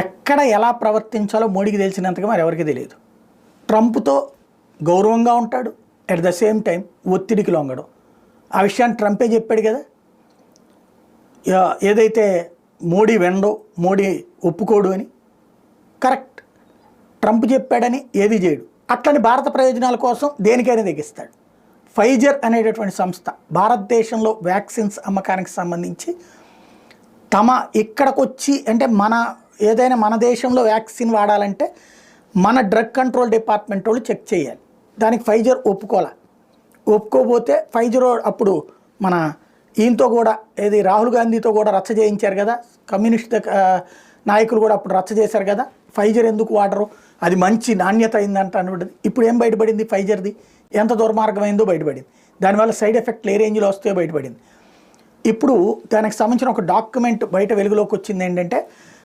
ఎక్కడ ఎలా ప్రవర్తించాలో మోడీకి తెలిసినంతగా మరి ఎవరికి తెలియదు. ట్రంప్తో గౌరవంగా ఉంటాడు, అట్ ద సేమ్ టైం ఒత్తిడికి లొంగడం. ఆ విషయాన్ని ట్రంపే చెప్పాడు కదా, ఏదైతే మోడీ వెండో మోడీ ఒప్పుకోడు అని. కరెక్ట్, ట్రంప్ చెప్పాడని ఏది చేయడు. అట్లని భారత ప్రయోజనాల కోసం దేనికైనా తెగిస్తాడు. ఫైజర్ అనేటటువంటి సంస్థ భారతదేశంలో వ్యాక్సిన్స్ అమ్మకానికి సంబంధించి ఇక్కడికి వచ్చి అంటే ఏదైనా మన దేశంలో వ్యాక్సిన్ వాడాలంటే మన డ్రగ్ కంట్రోల్ డిపార్ట్మెంట్ వాళ్ళు చెక్ చేయాలి. దానికి ఫైజర్ ఒప్పుకోపోతే ఫైజర్ అప్పుడు మన ఈయనతో కూడా రాహుల్ గాంధీతో కూడా రచ్చ చేయించారు కదా, కమ్యూనిస్ట్ నాయకులు కూడా అప్పుడు రచ్చ చేశారు కదా, ఫైజర్ ఎందుకు వాడరు, అది మంచి నాణ్యత అయిందంట అనబడింది. ఇప్పుడు ఏం బయటపడింది, ఫైజర్ది ఎంత దుర్మార్గమైందో బయటపడింది. దానివల్ల సైడ్ ఎఫెక్ట్లు ఏ రేంజ్లో వస్తాయో బయటపడింది. ఇప్పుడు దానికి సంబంధించిన ఒక డాక్యుమెంట్ బయట వెలుగులోకి వచ్చింది ఏంటంటే